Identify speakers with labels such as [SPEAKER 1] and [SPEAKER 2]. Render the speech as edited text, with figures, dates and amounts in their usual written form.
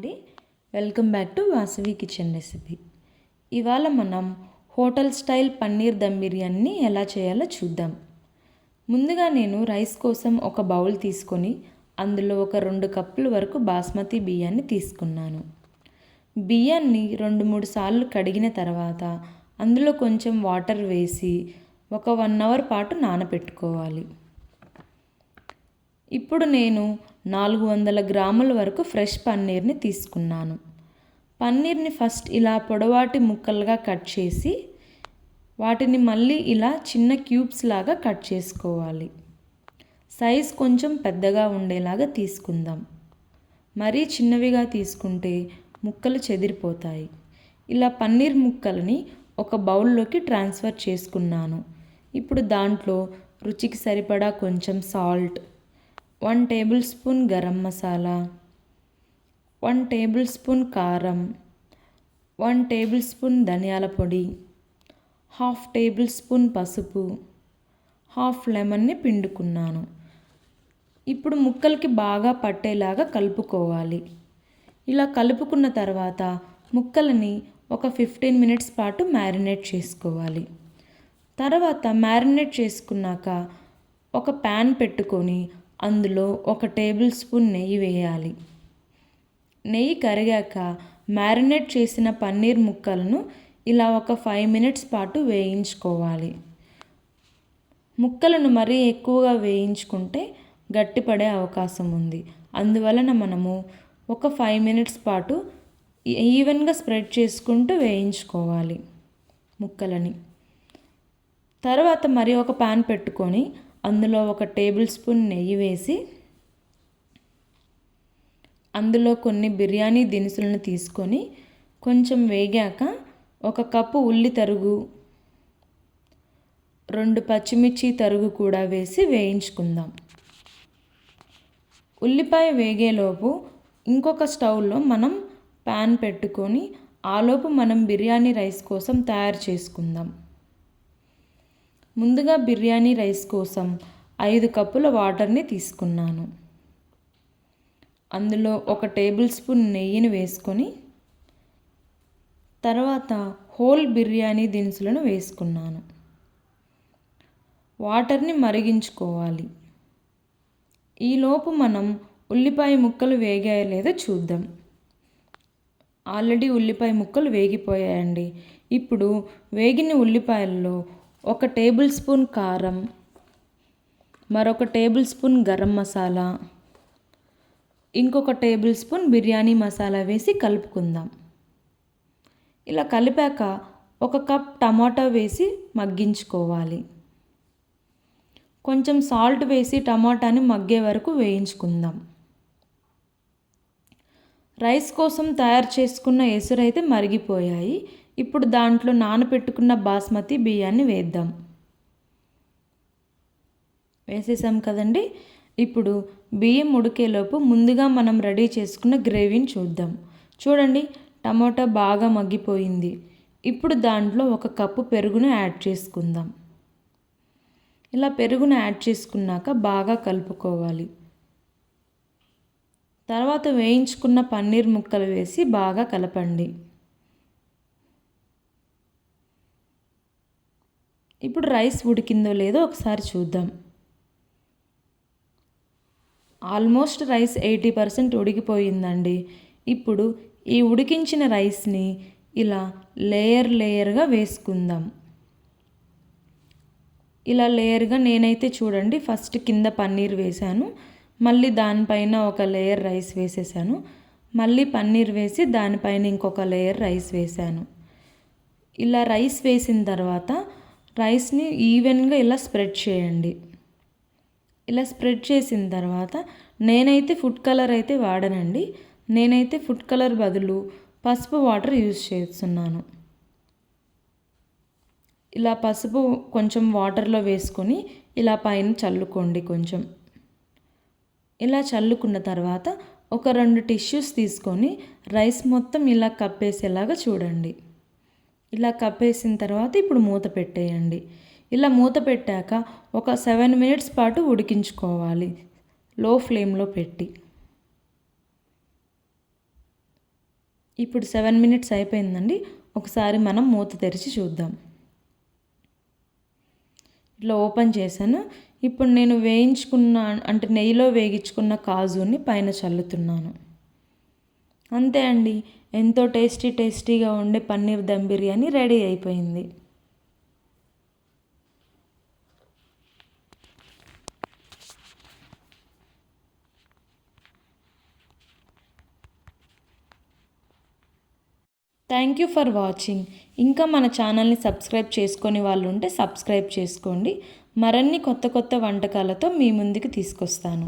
[SPEAKER 1] అండి, welcome back to Vasavi kitchen recipe. ఇవాళ మనం హోటల్ స్టైల్ పన్నీర్ దమ్ బిర్యానీని ఎలా చేయాలో చూద్దాం. ముందుగా నేను రైస్ కోసం ఒక బౌల్ తీసుకొని అందులో ఒక 2 కప్పుల వరకు బాస్మతి బియ్యాన్ని తీసుకున్నాను. బియ్యాన్ని 2-3 సార్లు కడిగిన తర్వాత అందులో కొంచెం వాటర్ వేసి ఒక 1 అవర్ పాటు నానబెట్టుకోవాలి. ఇప్పుడు నేను 400 గ్రాముల వరకు ఫ్రెష్ పన్నీర్ని తీసుకున్నాను. పన్నీర్ని ఫస్ట్ ఇలా పొడవాటి ముక్కలుగా కట్ చేసి వాటిని మళ్ళీ ఇలా చిన్న క్యూబ్స్ లాగా కట్ చేసుకోవాలి. సైజ్ కొంచెం పెద్దగా ఉండేలాగా తీసుకుందాం. మరీ చిన్నవిగా తీసుకుంటే ముక్కలు చెదిరిపోతాయి. ఇలా పన్నీర్ ముక్కలని ఒక బౌల్లోకి ట్రాన్స్ఫర్ చేసుకున్నాను. ఇప్పుడు దాంట్లో రుచికి సరిపడా కొంచెం salt, 1 table spoon garam masala, 1 table spoon కారం, 1 టేబుల్ స్పూన్ ధనియాల పొడి, 1/2 టేబుల్ స్పూన్ పసుపు, 1/2 లెమన్ని పిండుకున్నాను. ఇప్పుడు ముక్కలకి బాగా పట్టేలాగా కలుపుకోవాలి. ఇలా కలుపుకున్న తర్వాత ముక్కలని ఒక 15 మినిట్స్ పాటు మ్యారినేట్ చేసుకోవాలి. తర్వాత మ్యారినేట్ చేసుకున్నాక ఒక ప్యాన్ పెట్టుకొని అందులో 1 టేబుల్ స్పూన్ నెయ్యి వేయాలి. నెయ్యి కరిగాక మ్యారినేట్ చేసిన పన్నీర్ ముక్కలను ఇలా ఒక 5 మినిట్స్ పాటు వేయించుకోవాలి. ముక్కలను మరీ ఎక్కువగా వేయించుకుంటే గట్టిపడే అవకాశం ఉంది. అందువలన మనము ఒక 5 మినిట్స్ పాటు ఈవెన్గా స్ప్రెడ్ చేసుకుంటూ వేయించుకోవాలి ముక్కలని. తర్వాత మరి ఒక ప్యాన్ పెట్టుకొని అందులో 1 టేబుల్ స్పూన్ నెయ్యి వేసి అందులో కొన్ని బిర్యానీ దినుసులను తీసుకొని కొంచెం వేగాక 1 కప్పు ఉల్లి తరుగు, 2 పచ్చిమిర్చి తరుగు కూడా వేసి వేయించుకుందాం. ఉల్లిపాయ వేగేలోపు ఇంకొక స్టవ్లో మనం ప్యాన్ పెట్టుకొని ఆలోపు మనం బిర్యానీ రైస్ కోసం తయారు చేసుకుందాం. ముందుగా బిర్యానీ రైస్ కోసం 5 కప్పుల వాటర్ని తీసుకున్నాను. అందులో 1 టేబుల్ స్పూన్ నెయ్యిని వేసుకొని తర్వాత హోల్ బిర్యానీ దినుసులను వేసుకున్నాను. వాటర్ని మరిగించుకోవాలి. ఈలోపు మనం ఉల్లిపాయ ముక్కలు వేగాయో లేదో చూద్దాం. ఆల్రెడీ ఉల్లిపాయ ముక్కలు వేగిపోయాయండి. ఇప్పుడు వేగిన ఉల్లిపాయల్లో 1 టేబుల్ స్పూన్ కారం, మరొక టేబుల్ స్పూన్ గరం మసాలా, ఇంకొక టేబుల్ స్పూన్ బిర్యానీ మసాలా వేసి కలుపుకుందాం. ఇలా కలిపాక 1 కప్ టమాటా వేసి మగ్గించుకోవాలి. కొంచెం సాల్ట్ వేసి టమాటాని మగ్గే వరకు వేయించుకుందాం. రైస్ కోసం తయారు చేసుకున్న ఎసురైతే మరిగిపోయాయి. ఇప్పుడు దాంట్లో నానబెట్టుకున్న బాస్మతి బియ్యాన్ని వేద్దాం. వేసేసాం కదండి. ఇప్పుడు బియ్యం ఉడికేలోపు ముందుగా మనం రెడీ చేసుకున్న గ్రేవీని చూద్దాం. చూడండి, టమాటా బాగా మగ్గిపోయింది. ఇప్పుడు దాంట్లో 1 కప్పు పెరుగును యాడ్ చేసుకుందాం. ఇలా పెరుగును యాడ్ చేసుకున్నాక బాగా కలుపుకోవాలి. తర్వాత వేయించుకున్న పన్నీర్ ముక్కలు వేసి బాగా కలపండి. ఇప్పుడు రైస్ ఉడికిందో లేదో ఒకసారి చూద్దాం. ఆల్మోస్ట్ రైస్ 80% ఉడికిపోయిందండి. ఇప్పుడు ఈ ఉడికించిన రైస్ని ఇలా లేయర్గా వేసుకుందాం. ఇలా లేయర్గా నేనైతే చూడండి ఫస్ట్ కింద పన్నీర్ వేశాను, మళ్ళీ దానిపైన ఒక లేయర్ రైస్ వేసేసాను, మళ్ళీ పన్నీర్ వేసి దానిపైన ఇంకొక లేయర్ రైస్ వేశాను. ఇలా రైస్ వేసిన తర్వాత రైస్ని ఈవెన్గా ఇలా స్ప్రెడ్ చేయండి. ఇలా స్ప్రెడ్ చేసిన తర్వాత నేనైతే ఫుడ్ కలర్ అయితే వాడనండి. నేనైతే ఫుడ్ కలర్ బదులు పసుపు వాటర్ యూజ్ చేస్తున్నాను. ఇలా పసుపు కొంచెం వాటర్లో వేసుకొని ఇలా పైన చల్లుకోండి కొంచెం. ఇలా చల్లుకున్న తర్వాత ఒక 2 టిష్యూస్ తీసుకొని రైస్ మొత్తం ఇలా కప్పేసేలాగా చూడండి. ఇలా కప్పేసిన తర్వాత ఇప్పుడు మూత పెట్టేయండి. ఇలా మూత పెట్టాక ఒక 7 మినిట్స్ పాటు ఉడికించుకోవాలి లో ఫ్లేమ్లో పెట్టి. ఇప్పుడు 7 మినిట్స్ అయిపోయిందండి. ఒకసారి మనం మూత తెరిచి చూద్దాం. ఇట్లా ఓపెన్ చేశాను. ఇప్పుడు నేను అంటే నెయ్యిలో వేగించుకున్న కాజుని పైన చల్లుతున్నాను. అంతే అండి, ఎంతో టేస్టీగా ఉండే పన్నీర్ దమ్ బిర్యానీ రెడీ అయిపోయింది. Thank you for watching. ఇంకా మన ఛానల్ని సబ్స్క్రైబ్ చేసుకొని వాళ్ళు ఉంటే సబ్స్క్రైబ్ చేసుకోండి. మరిన్ని కొత్త వంటకాలతో మీ ముందుకు తీసుకొస్తాను.